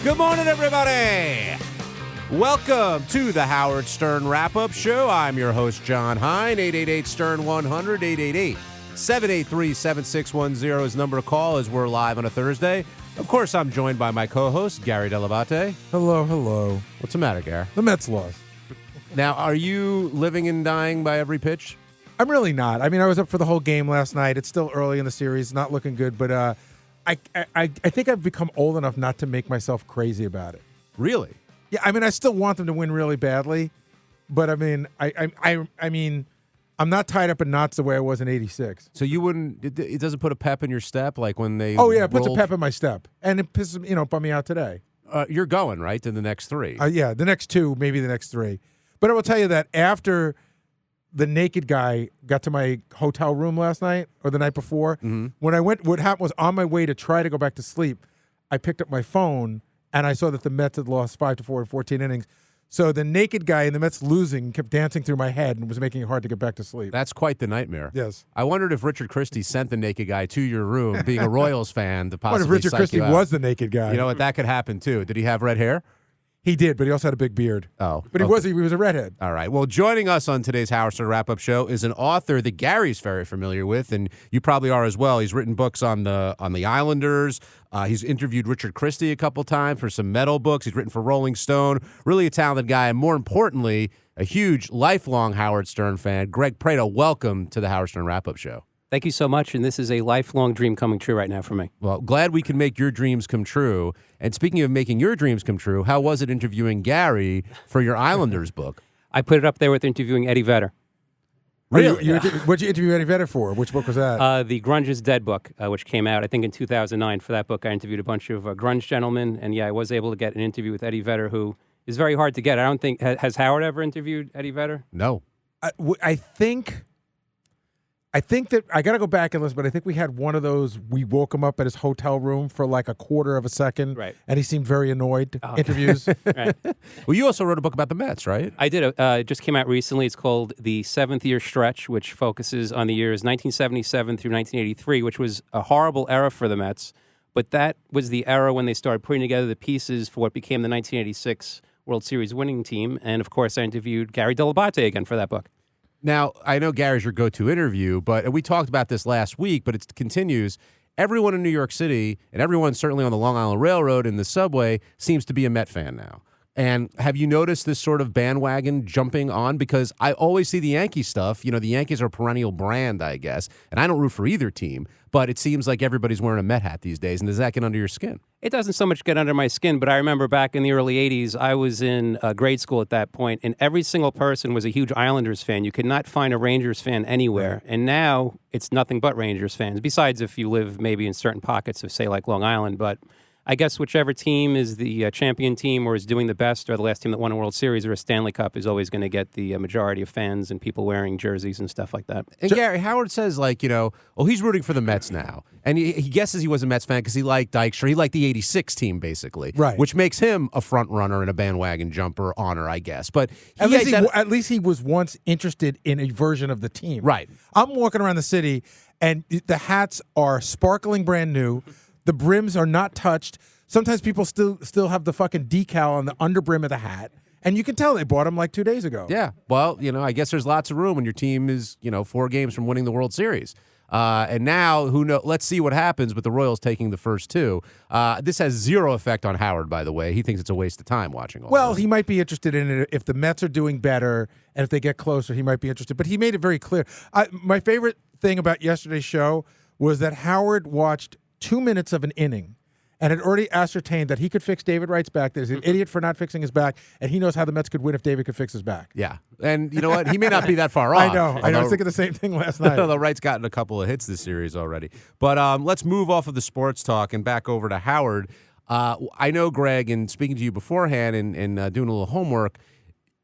Good morning, everybody. Welcome to the Howard Stern Wrap-Up Show. I'm your host, John Hine. 888-STERN-100, 888-783-7610 is number to call as we're live on a Thursday. Of course, I'm joined by my co-host, Gary Dell'Abate. Hello, hello. What's the matter, Gary? The Mets lost. Now, are you living and dying by every pitch? I'm really not. I mean, I was up for the whole game last night. It's still early in the series, not looking good, but I think I've become old enough not to make myself crazy about it. Really? Yeah, I mean, I still want them to win really badly, but I mean, I mean, I'm not tied up in knots the way I was in '86. So you wouldn't? It doesn't put a pep in your step, like when they? Oh yeah, it puts a rolled? pep in my step, and it pisses bum me out today. You're going right to the next three. Yeah, the next two, maybe the next three, but I will tell you that after the naked guy got to my hotel room last night or the night before, when I went, what happened was on my way to try to go back to sleep, I picked up my phone and I saw that the Mets had lost 5-4 in 14 innings. So the naked guy in the Mets losing kept dancing through my head and was making it hard to get back to sleep. That's quite the nightmare. Yes. I wondered if Richard Christie sent the naked guy to your room, being a Royals fan, to possibly What if Richard psych Christie you out. was the naked guy? You know what? That could happen, too. Did he have red hair? He did, but he also had a big beard. Oh. But okay. he was a redhead. All right. Well, joining us on today's Howard Stern Wrap-Up Show is an author that Gary's very familiar with, and you probably are as well. He's written books on the Islanders. He's interviewed Richard Christie a couple times for some metal books. He's written for Rolling Stone. Really a talented guy, and more importantly, a huge, lifelong Howard Stern fan. Greg Prato, welcome to the Howard Stern Wrap-Up Show. Thank you so much, and this is a lifelong dream coming true right now for me. Well, glad we can make your dreams come true. And speaking of making your dreams come true, how was it interviewing Gary for your Islanders book? I put it up there with interviewing Eddie Vedder. Really? What'd you interview Eddie Vedder for? Which book was that? The Grunge is Dead book, which came out, I think, in 2009. For that book, I interviewed a bunch of grunge gentlemen, and yeah, I was able to get an interview with Eddie Vedder, who is very hard to get. I don't think, has Howard ever interviewed Eddie Vedder? No. I think that I got to go back and listen, but I think we had one of those. We woke him up at his hotel room for like a quarter of a second, Right. And he seemed very annoyed. Interviews. Right. Well, you also wrote a book about the Mets, right? I did. It just came out recently. It's called The Seventh Year Stretch, which focuses on the years 1977 through 1983, which was a horrible era for the Mets. But that was the era when they started putting together the pieces for what became the 1986 World Series winning team. And, of course, I interviewed Gary Dell'Abate again for that book. Now, I know Gary's your go-to interview, but we talked about this last week, but it continues. Everyone in New York City and everyone certainly on the Long Island Railroad and the subway seems to be a Met fan now. And have you noticed this sort of bandwagon jumping on? Because I always see the Yankee stuff. You know, the Yankees are a perennial brand, I guess, and I don't root for either team, but it seems like everybody's wearing a Met hat these days. And does that get under your skin? It doesn't so much get under my skin, but I remember back in the early 80s, I was in grade school at that point, and every single person was a huge Islanders fan. You could not find a Rangers fan anywhere. And now it's nothing but Rangers fans, besides if you live maybe in certain pockets of, say, like Long Island. But I guess whichever team is the champion team or is doing the best, or the last team that won a World Series or a Stanley Cup, is always going to get the majority of fans and people wearing jerseys and stuff like that. And Gary, Howard says, like, he's rooting for the Mets now. And he guesses he was a Mets fan because he liked Dykstra. He liked the 86 team, basically. Right. Which makes him a front runner and a bandwagon jumper honor, I guess. But At least he was once interested in a version of the team. Right. I'm walking around the city, and the hats are sparkling brand new. The brims are not touched. Sometimes people still have the fucking decal on the underbrim of the hat. And you can tell they bought them like 2 days ago. Yeah. Well, I guess there's lots of room when your team is, 4 games from winning the World Series. And now, who knows? Let's see what happens with the Royals taking the first two. This has zero effect on Howard, by the way. He thinks it's a waste of time watching all Well, this. he might be interested in it if the Mets are doing better, and if they get closer, he might be interested. But he made it very clear. My favorite thing about yesterday's show was that Howard watched 2 minutes of an inning and had already ascertained that he could fix David Wright's back. There's an idiot for not fixing his back, and he knows how the Mets could win if David could fix his back. Yeah. And you know what? He may not be that far off. I know. I was thinking the same thing last night. Although Wright's gotten a couple of hits this series already. But let's move off of the sports talk and back over to Howard. I know, Greg, and speaking to you beforehand and doing a little homework,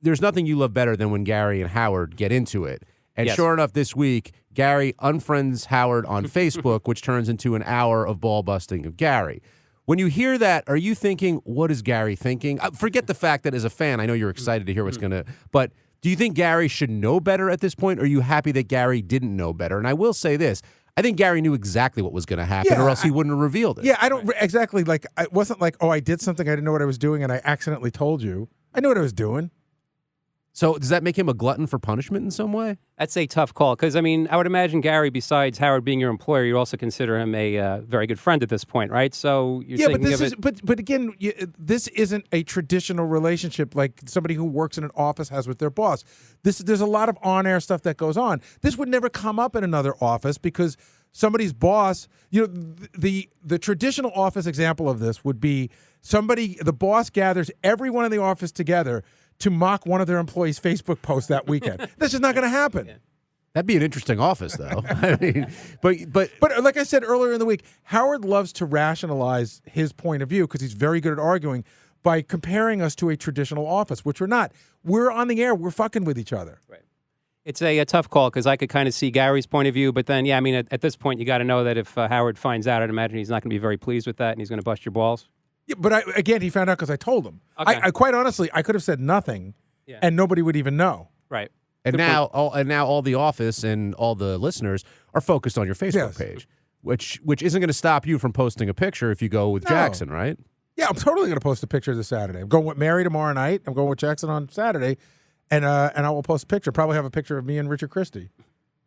there's nothing you love better than when Gary and Howard get into it. And Yes. Sure enough, this week, Gary unfriends Howard on Facebook, which turns into an hour of ball busting of Gary. When you hear that, are you thinking, what is Gary thinking? Forget the fact that as a fan, I know you're excited to hear what's going to, but do you think Gary should know better at this point, or are you happy that Gary didn't know better? And I will say this, I think Gary knew exactly what was going to happen, Yeah, or else he wouldn't have revealed it. Yeah, I don't exactly like. It wasn't like, oh, I did something I didn't know what I was doing, and I accidentally told you. I knew what I was doing. So does that make him a glutton for punishment in some way? That's a tough call because, I mean, I would imagine Gary, besides Howard being your employer, you also consider him a very good friend at this point, right? So you're Yeah, but thinking this of is it. but again, this isn't a traditional relationship like somebody who works in an office has with their boss. There's a lot of on-air stuff that goes on. This would never come up in another office because somebody's boss. The traditional office example of this would be the boss gathers everyone in the office together to mock one of their employees' Facebook posts that weekend. That's just not going to happen. Yeah. That'd be an interesting office, though. I mean, but like I said earlier in the week, Howard loves to rationalize his point of view because he's very good at arguing by comparing us to a traditional office, which we're not. We're on the air. We're fucking with each other. Right. It's a tough call because I could kind of see Gary's point of view, but then, yeah, I mean, at this point, you got to know that if Howard finds out, I'd imagine he's not going to be very pleased with that and he's going to bust your balls. Yeah, but again, he found out because I told him. Okay. I quite honestly, I could have said nothing, and nobody would even know. Right. and now all the office and all the listeners are focused on your Facebook Yes. page, which isn't going to stop you from posting a picture if you go with No. Jackson, right? Yeah, I'm totally going to post a picture this Saturday. I'm going with Mary tomorrow night. I'm going with Jackson on Saturday, and I will post a picture. Probably have a picture of me and Richard Christie.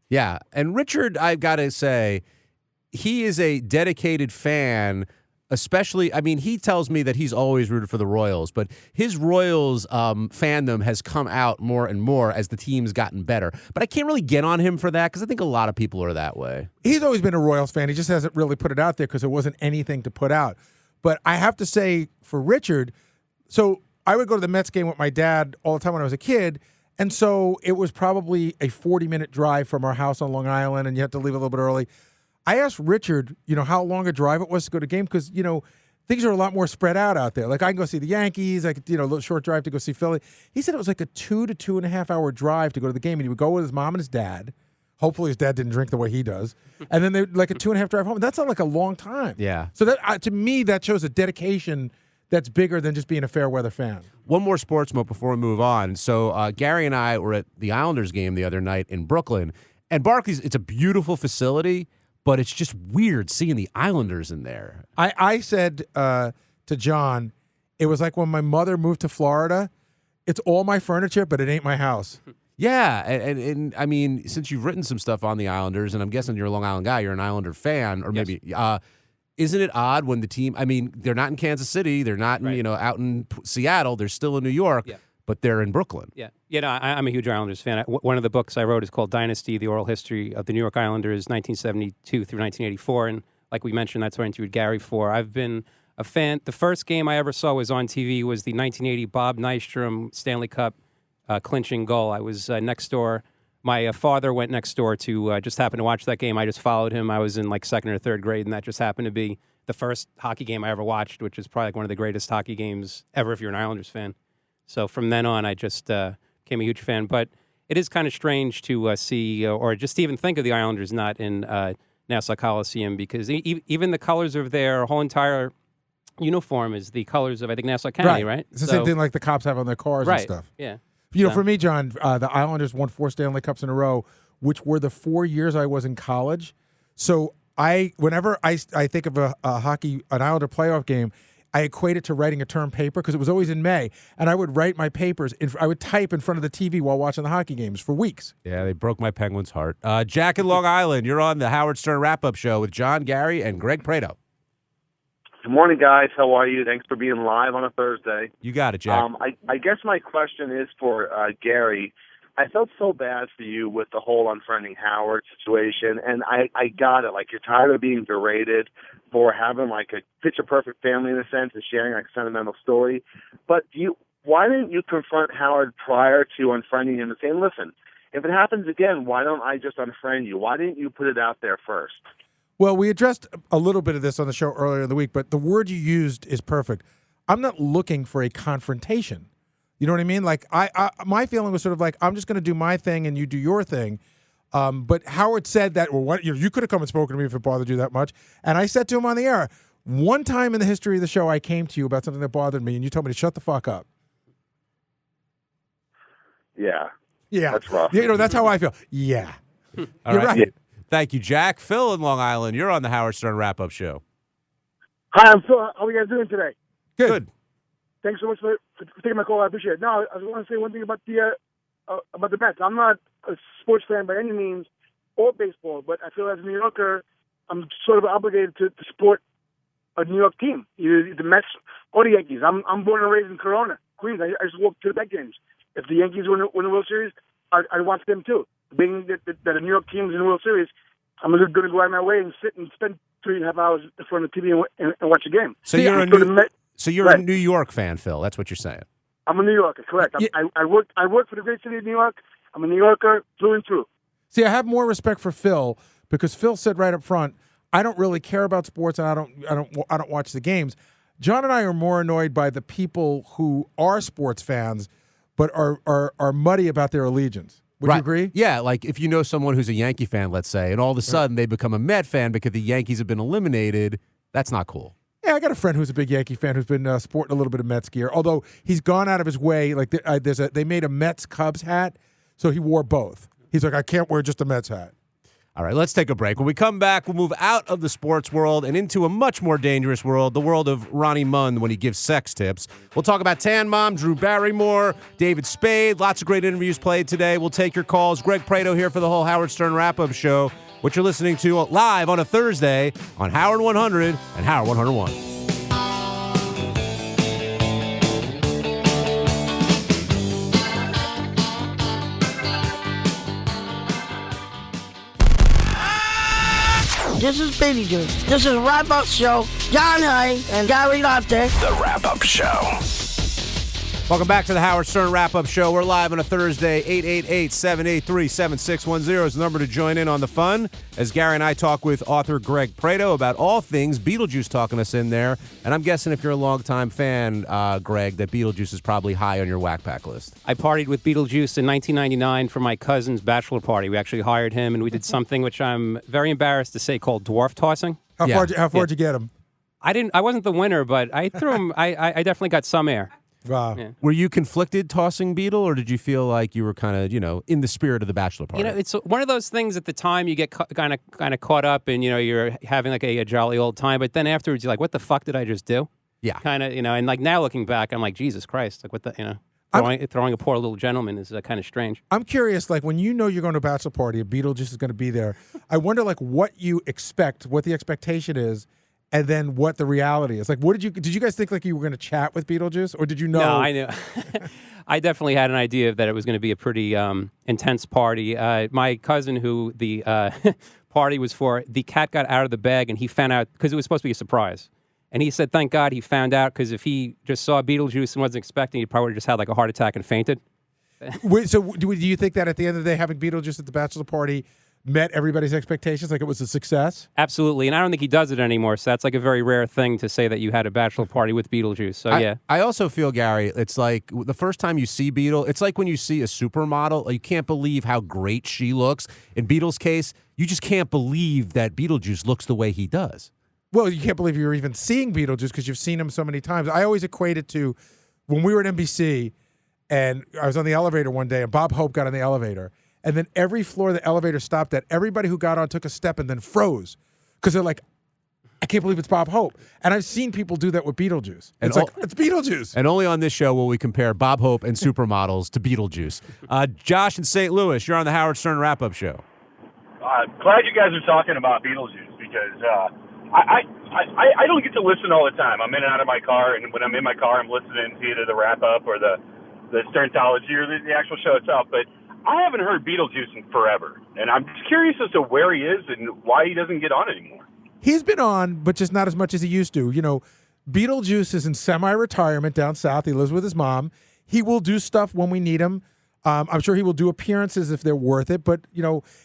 Yeah, and Richard, I've got to say, he is a dedicated fan. Especially, I mean, he tells me that he's always rooted for the Royals, but his Royals fandom has come out more and more as the team's gotten better. But I can't really get on him for that because I think a lot of people are that way. He's always been a Royals fan. He just hasn't really put it out there because there wasn't anything to put out. But I have to say, for Richard, so I would go to the Mets game with my dad all the time when I was a kid, and so it was probably a 40-minute drive from our house on Long Island, and you had to leave a little bit early. I asked Richard, how long a drive it was to go to game because, things are a lot more spread out there. Like I can go see the Yankees, I could, a little short drive to go see Philly. He said it was like a 2 to 2.5 hour drive to go to the game, and he would go with his mom and his dad. Hopefully his dad didn't drink the way he does. And then they like a 2.5 drive home. That's not like a long time. Yeah. So that to me, that shows a dedication that's bigger than just being a fair weather fan. One more sports note before we move on. So Gary and I were at the Islanders game the other night in Brooklyn, and Barclays, it's a beautiful facility, but it's just weird seeing the Islanders in there. I said to John, it was like when my mother moved to Florida. It's all my furniture, but it ain't my house. Yeah, and I mean, since you've written some stuff on the Islanders, and I'm guessing you're a Long Island guy, you're an Islander fan, or maybe, isn't it odd when the team, I mean, they're not in Kansas City, they're not, out in Seattle, they're still in New York, but they're in Brooklyn. Yeah. I'm a huge Islanders fan. One of the books I wrote is called Dynasty, the oral history of the New York Islanders, 1972 through 1984. And like we mentioned, that's what I interviewed Gary for. I've been a fan. The first game I ever saw was on TV was the 1980 Bob Nystrom Stanley Cup clinching goal. I was next door. My father went next door to just happen to watch that game. I just followed him. I was in like second or third grade, and that just happened to be the first hockey game I ever watched, which is probably like one of the greatest hockey games ever if you're an Islanders fan. So from then on, I just became a huge fan. But it is kind of strange to see or just even think of the Islanders not in Nassau Coliseum because even the colors of their whole entire uniform is the colors of, I think, Nassau County, right? It's the same thing like the cops have on their cars and stuff. Yeah. For me, John, the Islanders won 4 Stanley Cups in a row, which were the 4 years I was in college. So whenever I think of an Islander playoff game, I equate it to writing a term paper because it was always in May, and I would write my papers. I would type in front of the TV while watching the hockey games for weeks. Yeah, they broke my Penguins' heart. Jack in Long Island, you're on the Howard Stern Wrap-Up Show with John, Gary, and Greg Prato. Good morning, guys. How are you? Thanks for being live on a Thursday. You got it, Jack. I guess my question is for Gary. I felt so bad for you with the whole unfriending Howard situation, and I got it. Like, you're tired of being berated for having, like, a picture-perfect family in a sense and sharing, like, a sentimental story. But why didn't you confront Howard prior to unfriending him and saying, listen, if it happens again, why don't I just unfriend you? Why didn't you put it out there first? Well, we addressed a little bit of this on the show earlier in the week, but the word you used is perfect. I'm not looking for a confrontation. You know what I mean? Like, my feeling was sort of like, I'm just going to do my thing and you do your thing. But Howard said that, well, you could have come and spoken to me if it bothered you that much. And I said to him on the air, one time in the history of the show, I came to you about something that bothered me, and you told me to shut the fuck up. Yeah. Yeah. That's rough. That's how I feel. Yeah. You're right. Yeah. Thank you, Jack. Phil in Long Island, you're on the Howard Stern Wrap-Up Show. Hi, I'm Phil. How are you guys doing today? Good. Thanks so much for taking my call. I appreciate it. No, I just want to say one thing about the Mets. I'm not a sports fan by any means, or baseball, but I feel as a New Yorker, I'm sort of obligated to support a New York team, either the Mets or the Yankees. I'm born and raised in Corona, Queens. I just walk to the Met games. If the Yankees win the World Series, I watch them too. Being that a New York team is in the World Series, I'm going to go out of my way and sit and spend 3.5 hours in front of the TV and watch a game. So you're a New York fan, Phil. That's what you're saying. I'm a New Yorker, correct. I work for the great city of New York. I'm a New Yorker through and through. See, I have more respect for Phil because Phil said right up front, I don't really care about sports and I don't watch the games. John and I are more annoyed by the people who are sports fans but are muddy about their allegiance. Would you agree? Yeah, like if you know someone who's a Yankee fan, let's say, and all of a sudden they become a Met fan because the Yankees have been eliminated, that's not cool. Yeah, I got a friend who's a big Yankee fan who's been sporting a little bit of Mets gear, although he's gone out of his way. Like they made a Mets Cubs hat, so he wore both. He's like, I can't wear just a Mets hat. All right, let's take a break. When we come back, we'll move out of the sports world and into a much more dangerous world, the world of Ronnie Mund when he gives sex tips. We'll talk about Tan Mom, Drew Barrymore, David Spade. Lots of great interviews played today. We'll take your calls. Greg Prato here for the whole Howard Stern Wrap-Up Show, which you're listening to live on a Thursday on Howard 100 and Howard 101. This is Beetlejuice. This is Wrap-Up Show. John Hay and Gary Lofty. The Wrap-Up Show. Welcome back to the Howard Stern Wrap-Up Show. We're live on a Thursday. 888-783-7610 is the number to join in on the fun as Gary and I talk with author Greg Prato about all things Beetlejuice, talking us in there. And I'm guessing if you're a longtime fan, Greg, that Beetlejuice is probably high on your whack pack list. I partied with Beetlejuice in 1999 for my cousin's bachelor party. We actually hired him, and we did something which I'm very embarrassed to say called dwarf tossing. How far'd you get him? I wasn't the winner, but I threw him. I definitely got some air. Wow. Yeah. Were you conflicted tossing Beetle, or did you feel like you were kind of, in the spirit of the bachelor party? It's one of those things at the time you get kind of caught up and, you're having like a jolly old time. But then afterwards, you're like, what the fuck did I just do? Yeah. Kind of, and like now looking back, I'm like, Jesus Christ. Like what the, throwing a poor little gentleman is kind of strange. I'm curious, like when you know you're going to a bachelor party, a Beetlejuice is going to be there. I wonder like what you expect, what the expectation is, and then what the reality is. Like, did you guys think like you were going to chat with Beetlejuice, or did you know? No, I knew. I definitely had an idea that it was going to be a pretty intense party. My cousin, who the party was for, the cat got out of the bag and he found out because it was supposed to be a surprise. And he said, thank God he found out, because if he just saw Beetlejuice and wasn't expecting, he probably just had like a heart attack and fainted. Wait, so do you think that at the end of the day, having Beetlejuice at the bachelor party met everybody's expectations, like it was a success? Absolutely, and I don't think he does it anymore, so that's like a very rare thing to say that you had a bachelor party with Beetlejuice, so yeah. I also feel, Gary, it's like the first time you see Beetle, it's like when you see a supermodel, you can't believe how great she looks. In Beetle's case, you just can't believe that Beetlejuice looks the way he does. Well, you can't believe you're even seeing Beetlejuice because you've seen him so many times. I always equate it to when we were at NBC, and I was on the elevator one day, and Bob Hope got on the elevator, and then every floor the elevator stopped at, everybody who got on took a step and then froze because they're like, I can't believe it's Bob Hope. And I've seen people do that with Beetlejuice. It's like, it's Beetlejuice. And only on this show will we compare Bob Hope and supermodels to Beetlejuice. Josh in St. Louis, you're on the Howard Stern Wrap-Up Show. Glad you guys are talking about Beetlejuice because I don't get to listen all the time. I'm in and out of my car, and when I'm in my car, I'm listening to either the wrap-up or the Sternthology or the actual show itself. But I haven't heard Beetlejuice in forever, and I'm just curious as to where he is and why he doesn't get on anymore. He's been on, but just not as much as he used to. Beetlejuice is in semi-retirement down south. He lives with his mom. He will do stuff when we need him. I'm sure he will do appearances if they're worth it, but,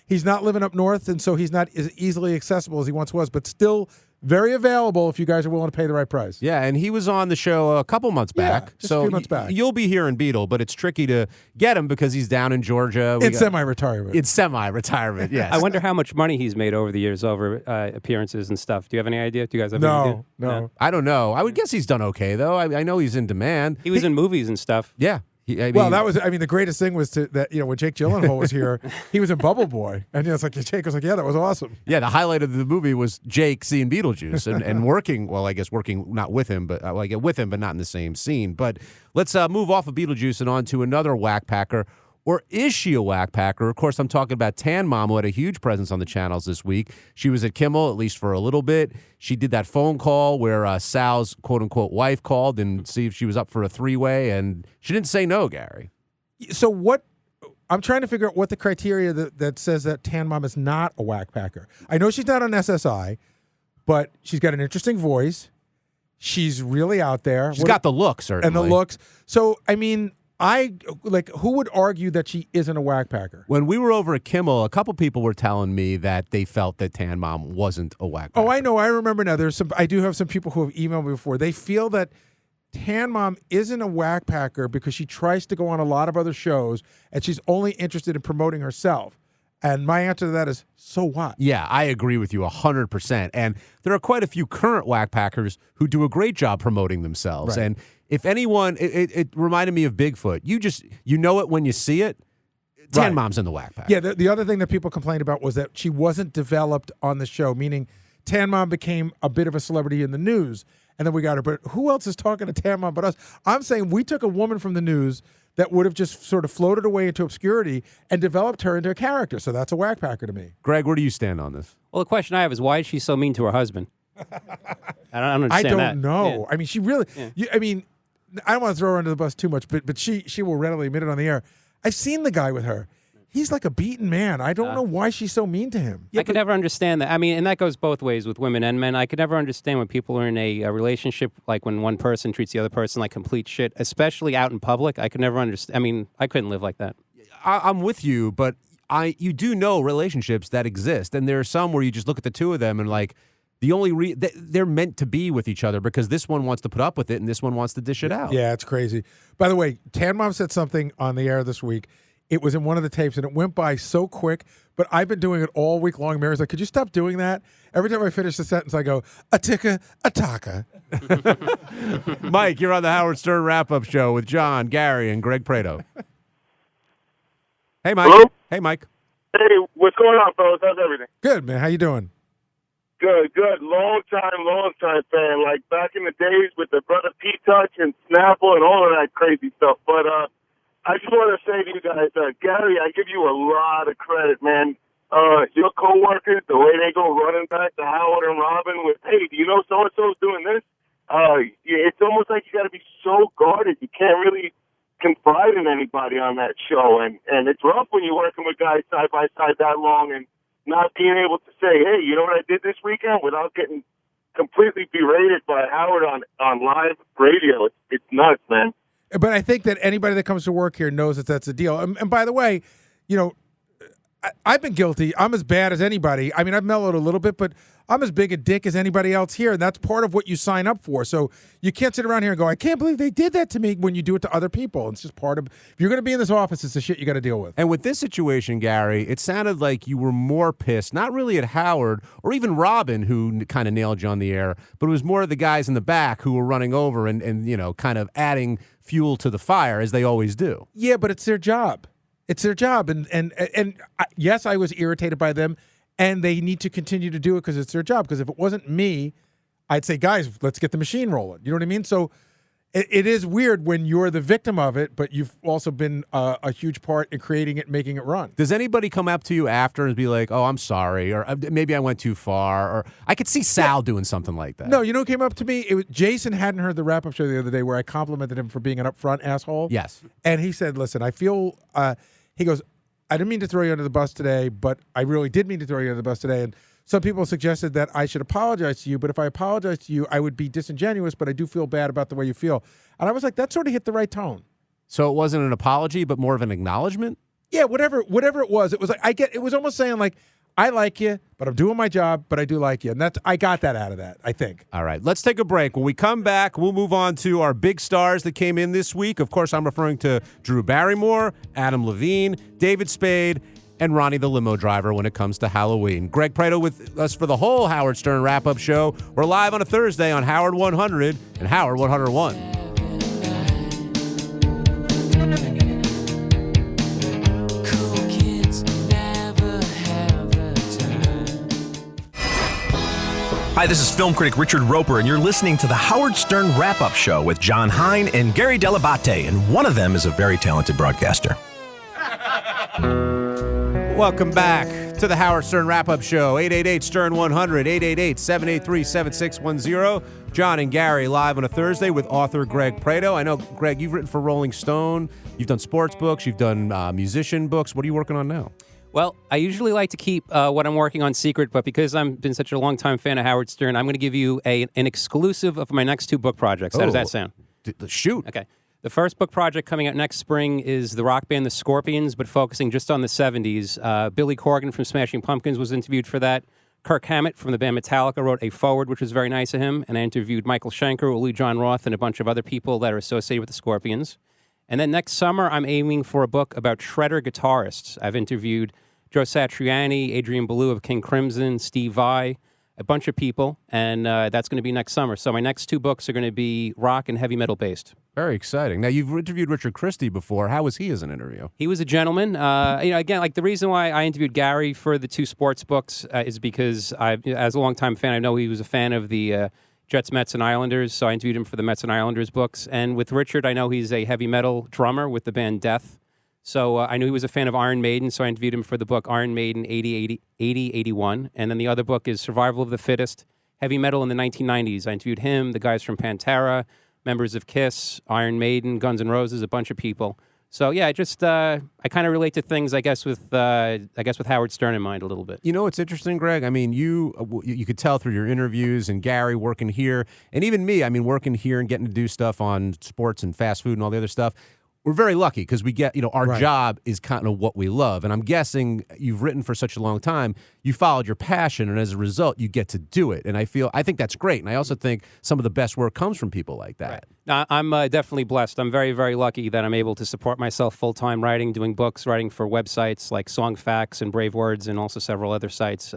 he's not living up north, and so he's not as easily accessible as he once was, but still very available if you guys are willing to pay the right price. Yeah, and he was on the show a couple months back. Just a few months back. You'll be hearing Beetle, but it's tricky to get him because he's down in Georgia. In semi-retirement. In semi-retirement, yes. I wonder how much money he's made over the years over appearances and stuff. Do you have any idea? Do you guys have any idea? No. I don't know. I would guess he's done okay, though. I know he's in demand. He was in movies and stuff. Yeah. Well, that was, the greatest thing was that when Jake Gyllenhaal was here, he was in Bubble Boy. And it's like, Jake was like, yeah, that was awesome. Yeah, the highlight of the movie was Jake seeing Beetlejuice and working, well, I guess working not with him, but with him, but not in the same scene. But let's move off of Beetlejuice and on to another whack-packer. Or is she a whack-packer? Of course, I'm talking about Tan Mom, who had a huge presence on the channels this week. She was at Kimmel, at least for a little bit. She did that phone call where Sal's quote-unquote wife called and see if she was up for a three-way, and she didn't say no, Gary. So I'm trying to figure out what the criteria that says that Tan Mom is not a whack-packer. I know she's not on SSI, but she's got an interesting voice. She's really out there. She's got the look, certainly. And the looks. So, who would argue that she isn't a whack-packer? When we were over at Kimmel, a couple people were telling me that they felt that Tan Mom wasn't a whack-packer. Oh, I know. I remember now. I do have some people who have emailed me before. They feel that Tan Mom isn't a whack-packer because she tries to go on a lot of other shows and she's only interested in promoting herself. And my answer to that is, so what? Yeah, I agree with you 100%. And there are quite a few current whack-packers who do a great job promoting themselves. Right. And if anyone, it reminded me of Bigfoot. You know it when you see it. Tan Mom's in the whack-pack. Yeah, the other thing that people complained about was that she wasn't developed on the show, meaning Tan Mom became a bit of a celebrity in the news, and then we got her. But who else is talking to Tan Mom but us? I'm saying we took a woman from the news that would have just sort of floated away into obscurity and developed her into a character. So that's a whack-packer to me. Greg, where do you stand on this? Well, the question I have is, why is she so mean to her husband? I don't understand I don't that. know. Yeah. She really. Yeah. I don't want to throw her under the bus too much, but she will readily admit it on the air. I've seen the guy with her. He's like a beaten man. I don't know why she's so mean to him. I could never understand that. And that goes both ways with women and men. I could never understand when people are in a relationship, like when one person treats the other person like complete shit, especially out in public. I could never understand. I couldn't live like that. I'm with you, but you do know relationships that exist, and there are some where you just look at the two of them and the only they're meant to be with each other because this one wants to put up with it and this one wants to dish it out. Yeah, it's crazy. By the way, Tan Mom said something on the air this week. It was in one of the tapes, and it went by so quick, but I've been doing it all week long. Mary's like, could you stop doing that? Every time I finish the sentence, I go, a ticka, a taka. Mike, you're on the Howard Stern Wrap-Up Show with John, Gary, and Greg Prato. Hey, Mike. Hello? Hey, Mike. Hey, what's going on, fellas? How's everything? Good, man. How you doing? Good. Long time fan. Like back in the days with the Brother P-Touch and Snapple and all of that crazy stuff. But I just want to say to you guys, Gary, I give you a lot of credit, man. Your coworkers, the way they go running back to Howard and Robin with, hey, do you know so-and-so's doing this? It's almost like you got to be so guarded. You can't really confide in anybody on that show. And it's rough when you're working with guys side by side that long and not being able to say, hey, you know what I did this weekend, without getting completely berated by Howard on live radio. It's nuts, man. But I think that anybody that comes to work here knows that that's the deal. And by the way, I've been guilty. I'm as bad as anybody. I've mellowed a little bit, but I'm as big a dick as anybody else here, and that's part of what you sign up for. So you can't sit around here and go, I can't believe they did that to me, when you do it to other people. It's just part of, if you're going to be in this office, it's the shit you got to deal with. And with this situation, Gary, it sounded like you were more pissed, not really at Howard or even Robin, who kind of nailed you on the air, but it was more of the guys in the back who were running over and kind of adding fuel to the fire, as they always do. Yeah, but it's their job. It's their job. And yes, I was irritated by them, and they need to continue to do it because it's their job. Because if it wasn't me, I'd say, guys, let's get the machine rolling. You know what I mean? So it is weird when you're the victim of it, but you've also been a huge part in creating it, making it run. Does anybody come up to you after and be like, oh, I'm sorry, or maybe I went too far, or I could see Sal doing something like that? No, you know who came up to me? It was Jason. Hadn't heard the wrap-up show the other day where I complimented him for being an upfront asshole. Yes. And he said, listen, I feel, he goes, I didn't mean to throw you under the bus today, but I really did mean to throw you under the bus today. And some people suggested that I should apologize to you, but if I apologize to you, I would be disingenuous, but I do feel bad about the way you feel. And I was like, that sort of hit the right tone. So it wasn't an apology, but more of an acknowledgement? Yeah, whatever it was like, it was almost saying like, I like you, but I'm doing my job, but I do like you. And I got that out of that, I think. All right, let's take a break. When we come back, we'll move on to our big stars that came in this week. Of course, I'm referring to Drew Barrymore, Adam Levine, David Spade, and Ronnie the limo driver when it comes to Halloween. Greg Prato with us for the whole Howard Stern Wrap-Up Show. We're live on a Thursday on Howard 100 and Howard 101. Hi, this is film critic Richard Roper, and you're listening to the Howard Stern Wrap-Up Show with John Hein and Gary Dell'Abate, and one of them is a very talented broadcaster. Welcome back to the Howard Stern Wrap-Up Show. 888-STERN-100, 888-783-7610. John and Gary live on a Thursday with author Greg Prato. I know, Greg, you've written for Rolling Stone. You've done sports books. You've done musician books. What are you working on now? Well, I usually like to keep what I'm working on secret, but because I've been such a long-time fan of Howard Stern, I'm going to give you an exclusive of my next two book projects. How does that sound? Shoot. Okay. The first book project coming out next spring is the rock band The Scorpions, but focusing just on the 70s. Billy Corgan from Smashing Pumpkins was interviewed for that. Kirk Hammett from the band Metallica wrote a foreword, which was very nice of him, and I interviewed Michael Schenker, Uli John Roth, and a bunch of other people that are associated with the Scorpions. And then next summer, I'm aiming for a book about shredder guitarists. I've interviewed Joe Satriani, Adrian Belew of King Crimson, Steve Vai, a bunch of people, and that's going to be next summer. So my next two books are going to be rock and heavy metal based. Very exciting. Now, you've interviewed Richard Christie before. How was he as an interview? He was a gentleman. Again, like the reason why I interviewed Gary for the two sports books is because as a longtime fan, I know he was a fan of the Jets, Mets, and Islanders, so I interviewed him for the Mets and Islanders books. And with Richard, I know he's a heavy metal drummer with the band Death. So I knew he was a fan of Iron Maiden, so I interviewed him for the book Iron Maiden 80-81. And then the other book is Survival of the Fittest, Heavy Metal in the 1990s. I interviewed him, the guys from Pantera, members of Kiss, Iron Maiden, Guns N' Roses, a bunch of people. So yeah, I kind of relate to things, I guess with Howard Stern in mind a little bit. You know what's interesting, Greg? I mean, you could tell through your interviews and Gary working here, and even me, I mean, working here and getting to do stuff on sports and fast food and all the other stuff. We're very lucky because we get, our job is kind of what we love. And I'm guessing you've written for such a long time, you followed your passion, and as a result, you get to do it. And I think that's great. And I also think some of the best work comes from people like that. Right. I'm definitely blessed. I'm very, very lucky that I'm able to support myself full-time writing, doing books, writing for websites like Song Facts and Brave Words and also several other sites.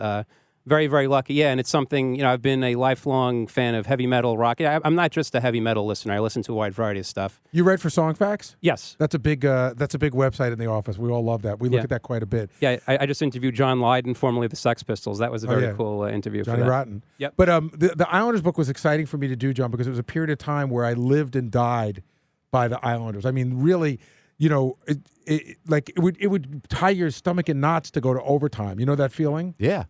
Very, very lucky. Yeah, and it's something, I've been a lifelong fan of heavy metal, rock. I'm not just a heavy metal listener. I listen to a wide variety of stuff. You write for Song Facts? Yes. That's a big website in the office. We all love that. We look at that quite a bit. Yeah, I just interviewed John Lydon, formerly the Sex Pistols. That was a very cool interview. Johnny for that. Rotten. Yep. But the Islanders book was exciting for me to do, John, because it was a period of time where I lived and died by the Islanders. I mean, really, it would tie your stomach in knots to go to overtime. You know that feeling? Yeah.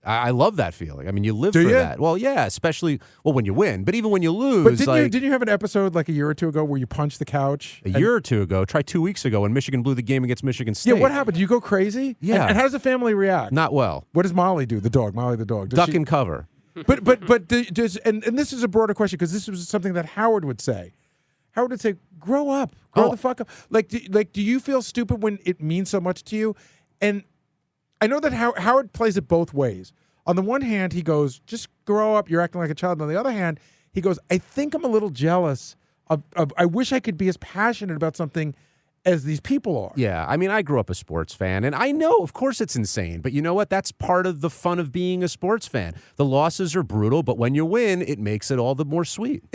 I love that feeling. I mean, you live for that. Well, yeah, especially when you win, but even when you lose. But didn't you have an episode like a year or two ago where you punched the couch? A year or two ago. Try 2 weeks ago when Michigan blew the game against Michigan State. Yeah, what happened? Do you go crazy? Yeah. And how does the family react? Not well. What does Molly do? The dog, Molly the dog. Duck and cover. But and this is a broader question because this was something that Howard would say. Howard would say, "Grow up, grow the fuck up." Do you feel stupid when it means so much to you? And I know that Howard plays it both ways. On the one hand, he goes, just grow up, you're acting like a child. On the other hand, he goes, I think I'm a little jealous of I wish I could be as passionate about something as these people are. Yeah, I mean, I grew up a sports fan, and I know, of course, it's insane. But you know what? That's part of the fun of being a sports fan. The losses are brutal, but when you win, it makes it all the more sweet.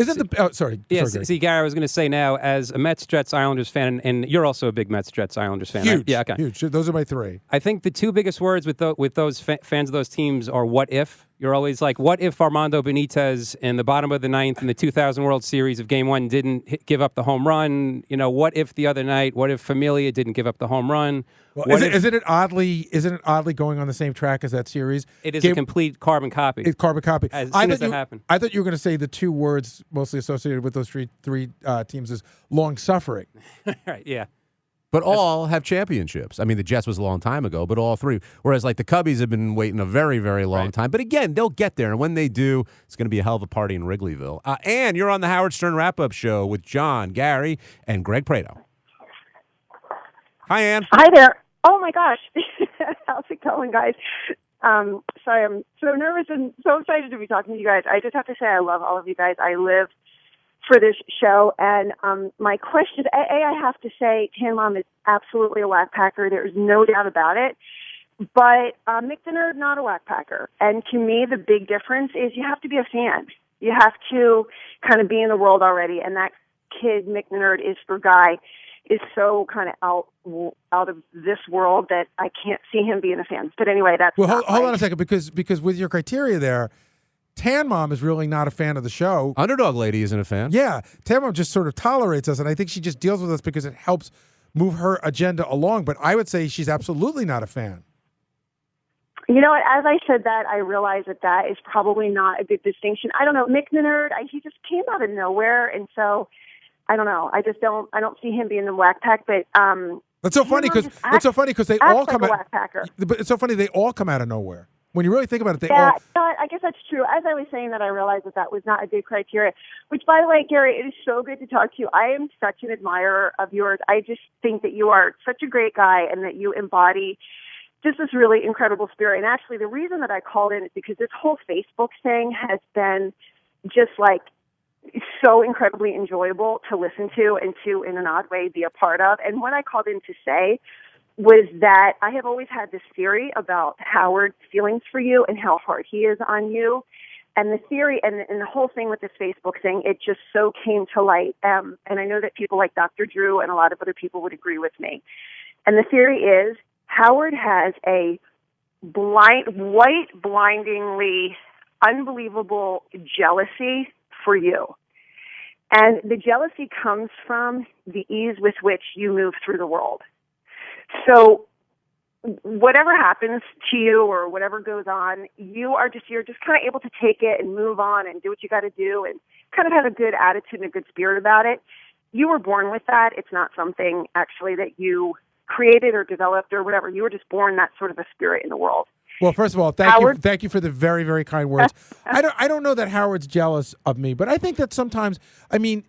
Sorry. Yeah, sorry, see, Gary, I was going to say now, as a Mets, Jets, Islanders fan, and you're also a big Mets, Jets, Islanders fan, huge, right? Yeah, okay. Huge. Those are my three. I think the two biggest words with those fans of those teams are "what if." You're always like, what if Armando Benitez in the bottom of the ninth in the 2000 World Series of Game 1 didn't give up the home run? What if the other night? What if Familia didn't give up the home run? Well, isn't it oddly going on the same track as that series? It is a complete carbon copy. It's carbon copy. As soon as that happened. I thought you were going to say the two words mostly associated with those three teams is long suffering. Right, yeah. But all have championships. I mean, the Jets was a long time ago, but all three. Whereas, like, the Cubbies have been waiting a very, very long time. But again, they'll get there. And when they do, it's going to be a hell of a party in Wrigleyville. And you're on the Howard Stern Wrap-Up Show with John, Gary, and Greg Prato. Hi, Ann. Hi there. Oh, my gosh. How's it going, guys? Sorry, I'm so nervous and so excited to be talking to you guys. I just have to say I love all of you guys. I live for this show, and my question, I have to say, Tan Mom is absolutely a whack packer. There's no doubt about it. But Mick the Nerd, not a whack packer. And to me, the big difference is you have to be a fan. You have to kind of be in the world already, and that kid, Mick the Nerd, is for Guy. is so kind of out of this world that I can't see him being a fan. But anyway, that's well. Hold on a second, because with your criteria there, Tan Mom is really not a fan of the show. Underdog Lady isn't a fan. Yeah, Tan Mom just sort of tolerates us, and I think she just deals with us because it helps move her agenda along. But I would say she's absolutely not a fan. You know what? As I said that, I realized that is probably not a good distinction. I don't know. Mick the Nerd, he just came out of nowhere, and so I don't know. I don't see him being the Whack Pack. But that's so funny because they all come out. But it's so funny they all come out of nowhere. When you really think about it, I guess that's true. As I was saying that, I realized that was not a good criteria. Which, by the way, Gary, it is so good to talk to you. I am such an admirer of yours. I just think that you are such a great guy, and that you embody just this really incredible spirit. And actually, the reason that I called in is because this whole Facebook thing has been just like so incredibly enjoyable to listen to and to, in an odd way, be a part of. And what I called in to say was that I have always had this theory about Howard's feelings for you and how hard he is on you. And the theory and the whole thing with this Facebook thing, it just so came to light. And I know that people like Dr. Drew and a lot of other people would agree with me. And the theory is Howard has a blindingly unbelievable jealousy for you. And the jealousy comes from the ease with which you move through the world. So whatever happens to you or whatever goes on, you're just kind of able to take it and move on and do what you got to do and kind of have a good attitude and a good spirit about it. You were born with that. It's not something actually that you created or developed or whatever. You were just born that sort of a spirit in the world. Well, first of all, thank you for the very, very kind words. I don't know that Howard's jealous of me, but I think that sometimes, I mean,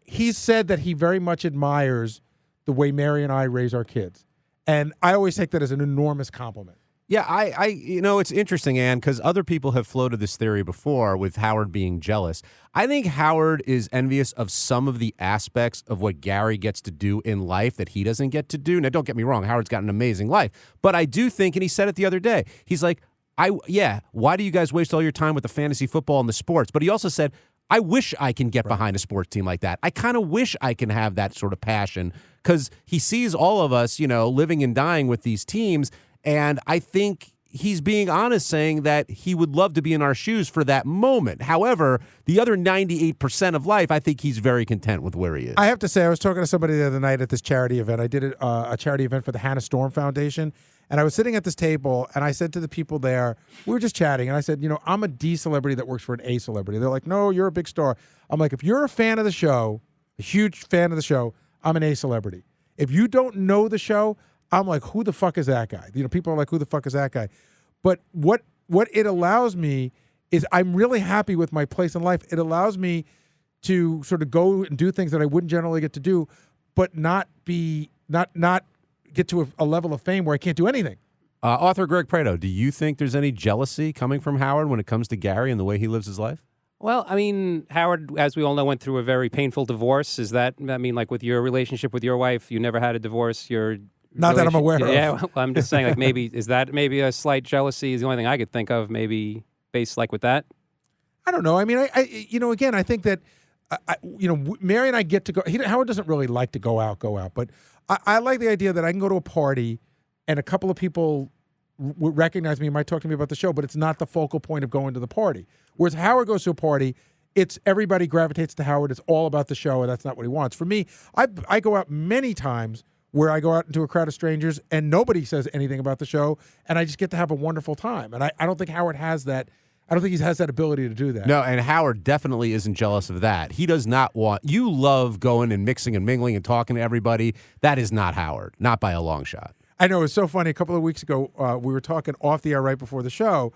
he's said that he very much admires the way Mary and I raise our kids. And I always take that as an enormous compliment. Yeah, it's interesting, Ann, because other people have floated this theory before with Howard being jealous. I think Howard is envious of some of the aspects of what Gary gets to do in life that he doesn't get to do. Now, don't get me wrong, Howard's got an amazing life. But I do think, and he said it the other day, he's like, why do you guys waste all your time with the fantasy football and the sports? But he also said, I wish I can get behind a sports team like that. I kind of wish I can have that sort of passion because he sees all of us, living and dying with these teams. And I think he's being honest saying that he would love to be in our shoes for that moment. However, the other 98% of life, I think he's very content with where he is. I have to say, I was talking to somebody the other night at this charity event. I did a charity event for the Hannah Storm Foundation. And I was sitting at this table, and I said to the people there, we were just chatting, and I said, I'm a D celebrity that works for an A celebrity. They're like, no, you're a big star. I'm like, if you're a fan of the show, a huge fan of the show, I'm an A celebrity. If you don't know the show, I'm like, who the fuck is that guy? People are like, who the fuck is that guy? But what it allows me is I'm really happy with my place in life. It allows me to sort of go and do things that I wouldn't generally get to do, but not get to a level of fame where I can't do anything. Author Greg Prato, do you think there's any jealousy coming from Howard when it comes to Gary and the way he lives his life? Well, I mean, Howard, as we all know, went through a very painful divorce. Like with your relationship with your wife, you never had a divorce. Not that I'm aware of. Yeah, well, I'm just saying, is that maybe a slight jealousy is the only thing I could think of, maybe based like with that? I don't know. I mean, again, I think that, Mary and I get to go. Howard doesn't really like to go out, but I like the idea that I can go to a party and a couple of people would recognize me and might talk to me about the show, but it's not the focal point of going to the party. Whereas Howard goes to a party, it's everybody gravitates to Howard. It's all about the show, and that's not what he wants. For me, I go out many times where I go out into a crowd of strangers and nobody says anything about the show, and I just get to have a wonderful time. And I don't think Howard has that. I don't think he has that ability to do that. No, and Howard definitely isn't jealous of that. He does not want... You love going and mixing and mingling and talking to everybody. That is not Howard, not by a long shot. I know. It's so funny. A couple of weeks ago, we were talking off the air right before the show,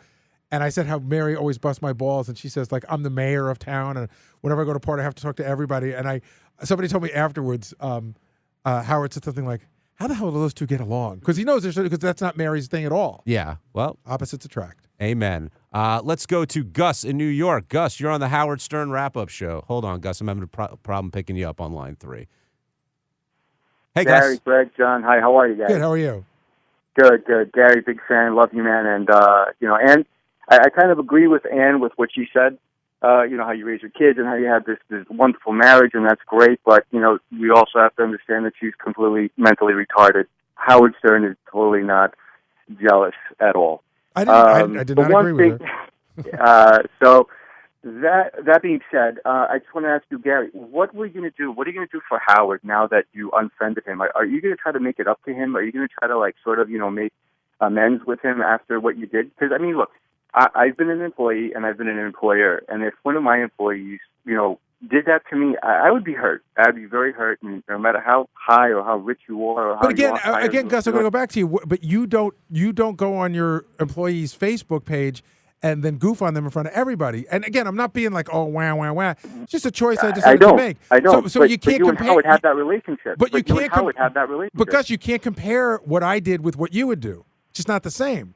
and I said how Mary always busts my balls, and she says, like, I'm the mayor of town, and whenever I go to a party, I have to talk to everybody. And somebody told me afterwards... Howard said something like, how the hell do those two get along? Because he knows because that's not Mary's thing at all. Yeah, well. Opposites attract. Amen. Let's go to Gus in New York. Gus, you're on the Howard Stern wrap-up show. Hold on, Gus. I'm having a problem picking you up on line 3. Hey, Gary, Gus. Greg, John. Hi, how are you guys? Good, how are you? Good. Gary, big fan. Love you, man. And, Ann, I kind of agree with Ann with what she said. how you raise your kids and how you have this wonderful marriage, and that's great. But, we also have to understand that she's completely mentally retarded. Howard Stern is totally not jealous at all. I did not agree with her. So that being said, I just want to ask you, Gary, what were you going to do? What are you going to do for Howard now that you unfriended him? Are you going to try to make it up to him? Are you going to try to make amends with him after what you did? Because, look, I've been an employee and I've been an employer, and if one of my employees, did that to me, I would be hurt. I'd be very hurt, and no matter how high or how rich you are, or how but again, Gus, I'm going to go back to you. But you don't go on your employee's Facebook page and then goof on them in front of everybody. And again, I'm not being like, oh, wah, wah, wah. It's just a choice I decided to make. I don't. So you can't you compare. And Howard have that relationship. But you can't have that relationship. Because you can't compare what I did with what you would do. It's just not the same.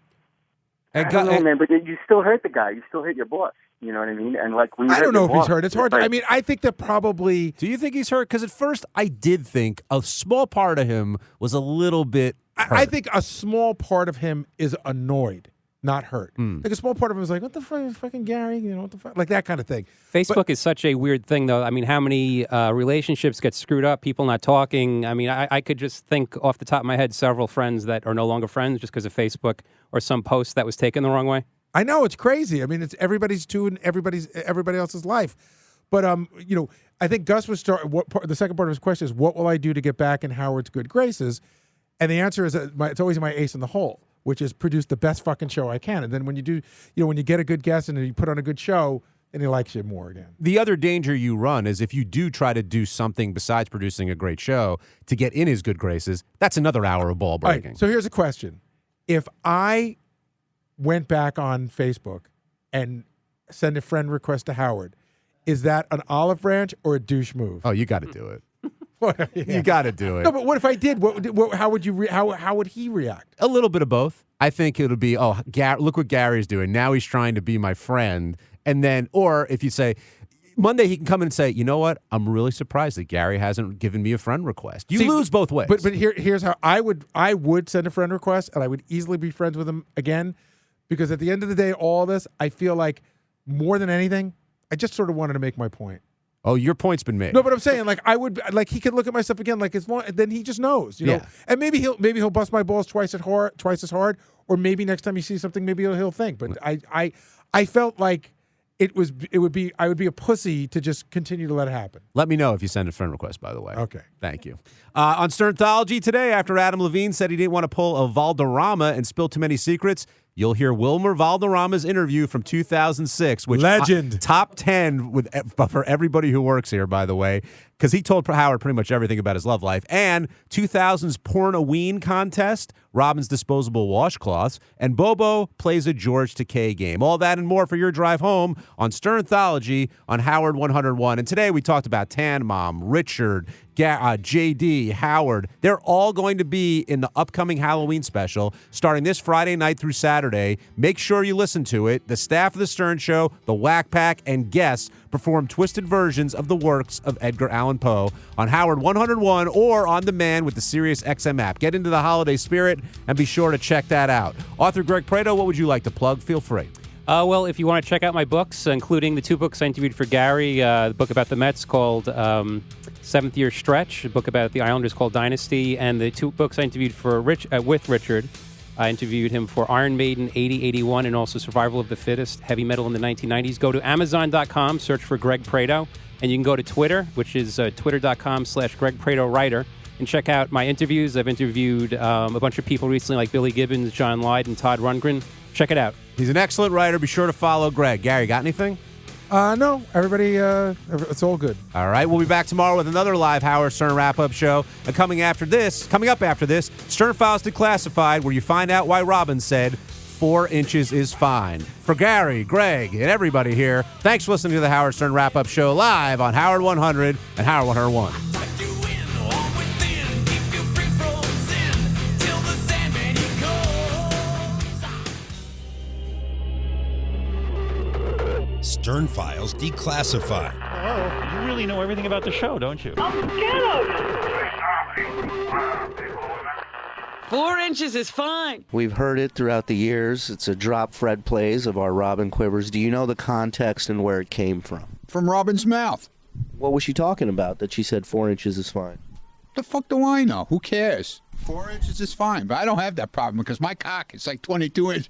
I don't know, man, but you still hurt the guy. You still hit your boss. You know what I mean? And when you I don't know if he's hurt. It's hard. Right. I think that probably. Do you think he's hurt? Because at first I did think a small part of him was a little bit hurt. I think a small part of him is annoyed, not hurt. Like a small part of him is like, what the fuck, fucking Gary? What the fuck? Like that kind of thing. Facebook is such a weird thing, though. How many relationships get screwed up, people not talking? I could just think off the top of my head several friends that are no longer friends just because of Facebook or some post that was taken the wrong way. I know, it's crazy. It's everybody's doing everybody else's life. But I think Gus was the second part of his question is, what will I do to get back in Howard's good graces? And the answer is it's always my ace in the hole, which is produce the best fucking show I can. And then when you do, when you get a good guest and you put on a good show, then he likes you more again. The other danger you run is if you do try to do something besides producing a great show to get in his good graces, that's another hour of ball breaking. Right, so here's a question. If I went back on Facebook and send a friend request to Howard, is that an olive branch or a douche move? Oh, you got to do it. Yeah. You got to do it. No, but what if I did? How would you? How would he react? A little bit of both. I think it'll be, look what Gary's doing. Now he's trying to be my friend. And then, or if you say, Monday he can come in and say, you know what? I'm really surprised that Gary hasn't given me a friend request. You lose both ways. But here's how I would send a friend request, and I would easily be friends with him again, because at the end of the day, all this, I feel like more than anything, I just sort of wanted to make my point. Oh, your point's been made. No, but I'm saying, I would, he could look at my stuff again, then he just knows, you know. And maybe he'll bust my balls twice as hard, or maybe next time he sees something, maybe he'll think. But I felt like I would be a pussy to just continue to let it happen. Let me know if you send a friend request, by the way. Okay. Thank you. On Sternthology today, after Adam Levine said he didn't want to pull a Valderrama and spill too many secrets, you'll hear Wilmer Valderrama's interview from 2006, which legend, top 10 for everybody who works here, by the way, because he told Howard pretty much everything about his love life, and 2000's Porn-a-Ween contest, Robin's disposable washcloths, and Bobo plays a George Takei game. All that and more for your drive home on Sternthology on Howard 101. And today we talked about Tan Mom, Richard, JD, Howard. They're all going to be in the upcoming Halloween special starting this Friday night through Saturday. Make sure you listen to it. The staff of The Stern Show, the Whack Pack, and guests perform twisted versions of the works of Edgar Allan Poe on Howard 101 or on demand with the Sirius XM app. Get into the holiday spirit and be sure to check that out. Author Greg Prato, what would you like to plug? Feel free. Well, if you want to check out my books, including the two books I interviewed for Gary, the book about the Mets called Seventh Year Stretch, a book about the Islanders called Dynasty, and the two books I interviewed for with Richard. I interviewed him for Iron Maiden 8081 and also Survival of the Fittest, Heavy Metal in the 1990s. Go to Amazon.com, search for Greg Prato, and you can go to Twitter, which is twitter.com/Greg Prato Writer, and check out my interviews. I've interviewed a bunch of people recently like Billy Gibbons, John Lydon, and Todd Rundgren. Check it out. He's an excellent writer. Be sure to follow Greg. Gary, got anything? No, everybody, it's all good. All right, we'll be back tomorrow with another live Howard Stern wrap-up show. And coming up after this, Stern Files Declassified, where you find out why Robin said 4 inches is fine. For Gary, Greg, and everybody here, thanks for listening to the Howard Stern wrap-up show live on Howard 100 and Howard 101. Stern Files Declassified. Oh, you really know everything about the show, don't you? 4 inches is fine. We've heard it throughout the years. It's a drop Fred plays of our Robin Quivers. Do you know the context and where it came from? From Robin's mouth. What was she talking about that she said 4 inches is fine? The fuck do I know? Who cares? 4 inches is fine, but I don't have that problem because my cock is like 22 inches.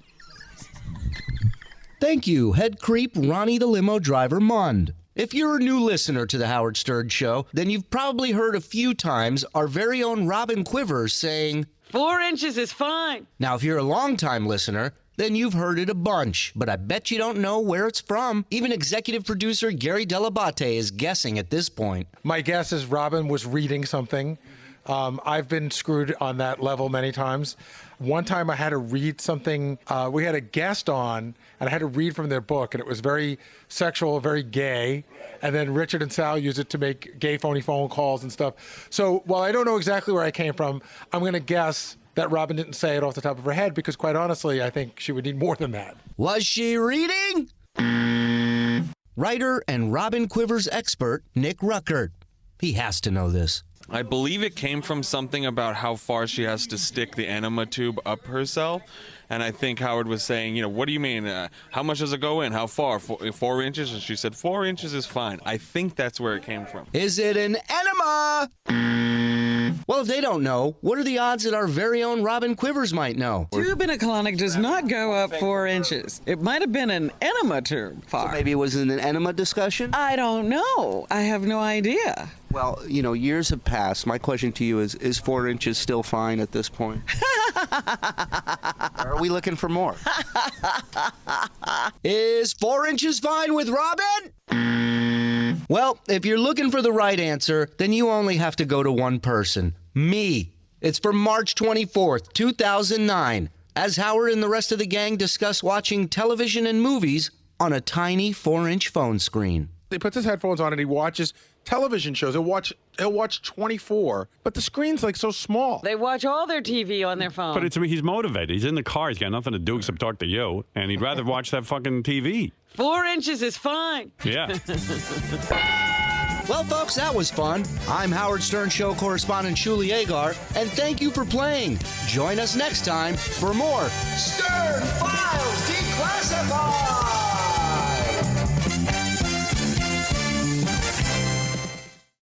Thank you, head creep Ronnie the limo driver Mund. If you're a new listener to the Howard Stern Show, then you've probably heard a few times our very own Robin Quivers saying, 4 inches is fine. Now, if you're a longtime listener, then you've heard it a bunch, but I bet you don't know where it's from. Even executive producer Gary Dell'Abate is guessing at this point. My guess is Robin was reading something. I've been screwed on that level many times. One time I had to read something. We had a guest on, and I had to read from their book, and it was very sexual, very gay. And then Richard and Sal used it to make gay phony phone calls and stuff. So while I don't know exactly where I came from, I'm going to guess that Robin didn't say it off the top of her head because, quite honestly, I think she would need more than that. Was she reading? Writer and Robin Quivers expert Nick Ruckert. He has to know this. I believe it came from something about how far she has to stick the enema tube up herself. And I think Howard was saying, what do you mean? How much does it go in? How far? 4 inches? And she said 4 inches is fine. I think that's where it came from. Is it an enema? Well, if they don't know, what are the odds that our very own Robin Quivers might know? Tube in a colonic does not go up 4 inches. It might have been an enema tube far. So maybe it was an enema discussion? I don't know. I have no idea. Well, years have passed. My question to you is 4 inches still fine at this point? Or are we looking for more? Is 4 inches fine with Robin? Well, if you're looking for the right answer, then you only have to go to one person. Me. It's from March 24th, 2009, as Howard and the rest of the gang discuss watching television and movies on a tiny 4-inch phone screen. He puts his headphones on and he watches television shows. He'll watch 24, but the screen's like so small. They watch all their TV on their phone. But he's motivated. He's in the car. He's got nothing to do except talk to you, and he'd rather watch that fucking TV. 4 inches is fine. Yeah. Well, folks, that was fun. I'm Howard Stern Show correspondent Shuli Agar, and thank you for playing. Join us next time for more Stern Files Declassified.